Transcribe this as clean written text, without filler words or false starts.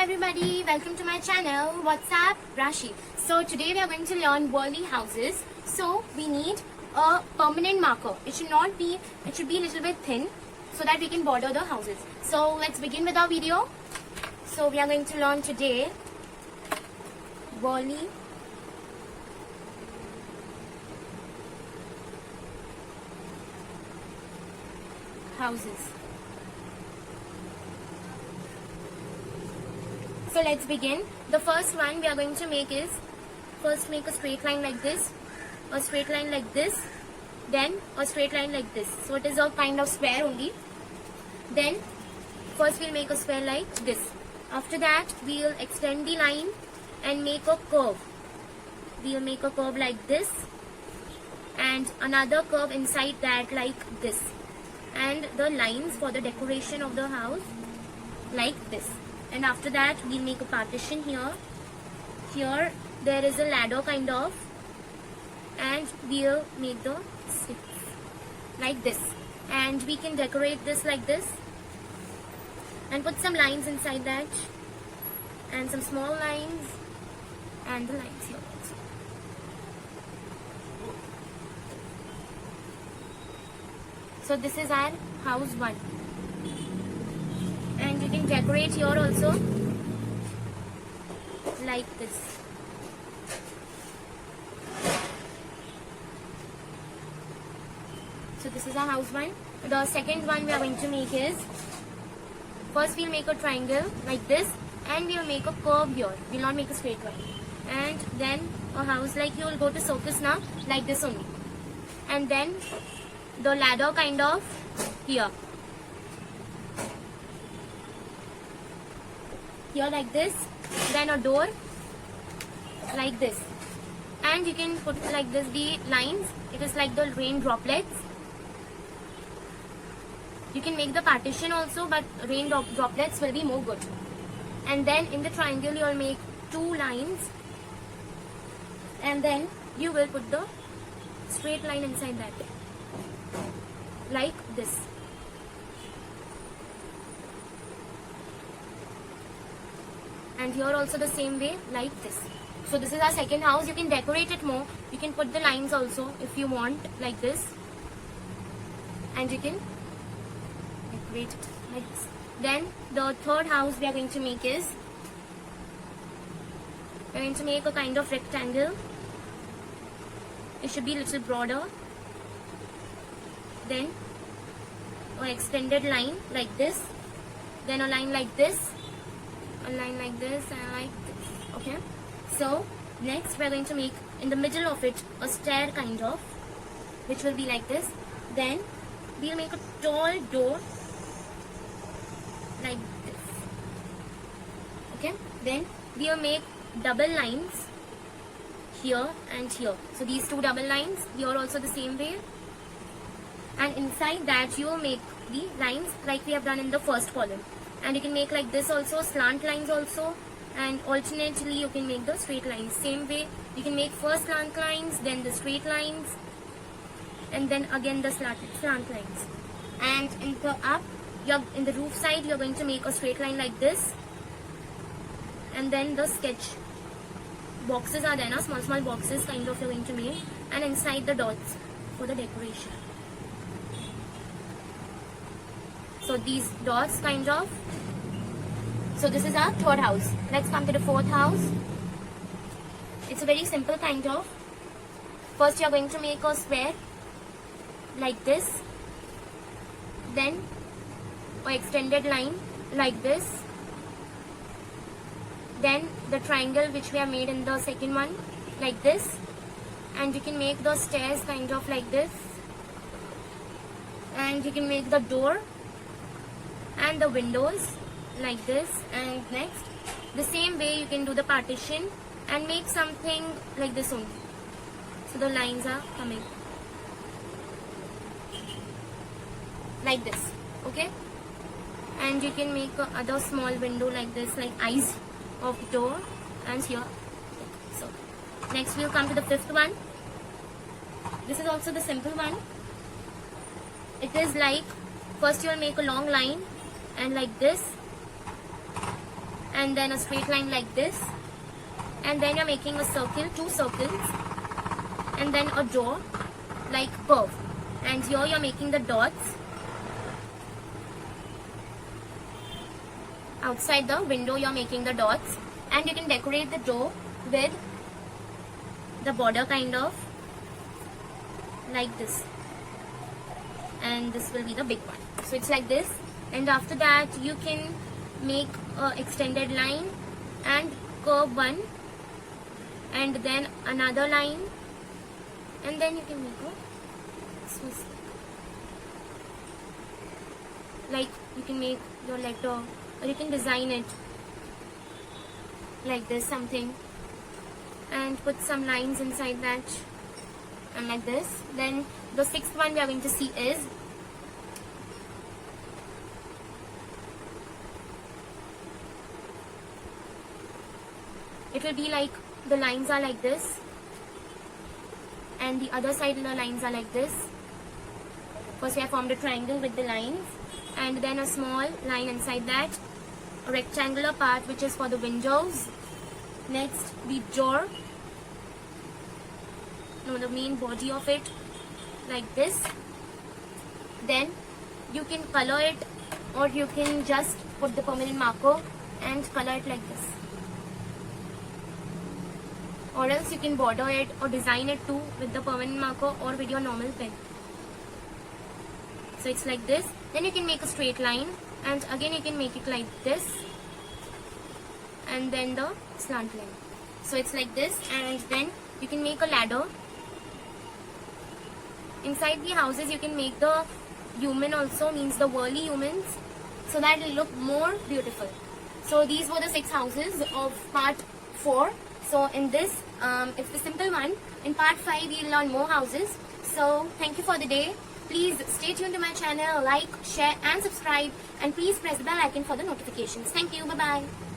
everybody, welcome to my channel. What's up? Rashi. So today we are going to learn Worli houses. So we need a permanent marker. It should be a little bit thin so that we can border the houses. So let's begin with our video. So we are going to learn today Worli houses. So let's begin. The first one we are going to make is, first make a straight line like this, a straight line like this, then a straight line like this. So it is a kind of square only. Then first we'll make a square like this. After that we'll extend the line and make a curve. We'll make a curve like this and another curve inside that like this. And the lines for the decoration of the house like this. And after that we'll make a partition here. Here there is a ladder kind of, and we'll make the steps like this, and we can decorate this like this and put some lines inside that and some small lines and the lines here also. So this is our house 1. And you can decorate here also like this. So this is our house 1. The second one we are going to make is, first we'll make a triangle like this and we'll make a curve here. We'll not make a straight line. And then a house like you will go to circus now, like this only. And then the ladder kind of here. Here like this, then a door like this, and you can put like this the lines. It is like the rain droplets. You can make the partition also, but rain droplets will be more good. And then in the triangle you will make 2 lines, and then you will put the straight line inside that like this. And here also the same way like this. So this is our second house. You can decorate it more. You can put the lines also if you want like this, and you can decorate it like this. Then the third house we are going to make is, we are going to make a kind of rectangle. It should be a little broader. Then an extended line like this, then a line like this, a line like this, and like this. Okay, so next we are going to make in the middle of it a stair kind of, which will be like this. Then we'll make a tall door like this. Okay, then we'll make double lines here and here. So these 2 double lines, here also the same way, and inside that you will make the lines like we have done in the first column. And you can make like this also, slant lines also, and alternately you can make the straight lines. Same way you can make first slant lines, then the straight lines, and then again the slant lines. And in the roof side you are going to make a straight line like this, and then the sketch boxes are there now, small boxes kind of you're going to make, and inside the dots for the decoration. So these dots kind of. So this is our third house. Let's come to the fourth house. It's a very simple kind of. First you are going to make a square like this, then an extended line like this, then the triangle which we have made in the second one like this, and you can make the stairs kind of like this, and you can make the door and the windows like this. And next the same way you can do the partition and make something like this only. So the lines are coming like this. Okay, and you can make a other small window like this, like eyes of the door, and here. So next we'll come to the fifth one. This is also the simple one. It is like, first you will make a long line and like this, and then a straight line like this, and then you're making a circle, 2 circles, and then a door like curve, and here you're making the dots outside the window. You're making the dots, and you can decorate the door with the border kind of like this, and this will be the big one. So it's like this, and after that you can make a extended line and curve one, and then another line, and then you can make a Swiss, like you can make your letter, or you can design it like this something, and put some lines inside that, and like this. Then the 6th one we are going to see is it will be like the lines are like this, and the other side the lines are like this. First we have formed a triangle with the lines, and then a small line inside that, a rectangular part which is for the windows. Next the door, no, the main body of it like this. Then you can color it, or you can just put the permanent marker and color it like this, or else you can border it or design it too with the permanent marker or with your normal pen. So it's like this. Then you can make a straight line, and again you can make it like this, and then the slant line. So it's like this, and then you can make a ladder. Inside the houses you can make the human also, means the whirly humans, so that it will look more beautiful. So these were the 6 houses of part 4. So in this, it's the simple one. In part 5 we'll learn more houses. So thank you for the day. Please stay tuned to my channel, like, share and subscribe, and please press the bell icon for the notifications. Thank you. Bye bye.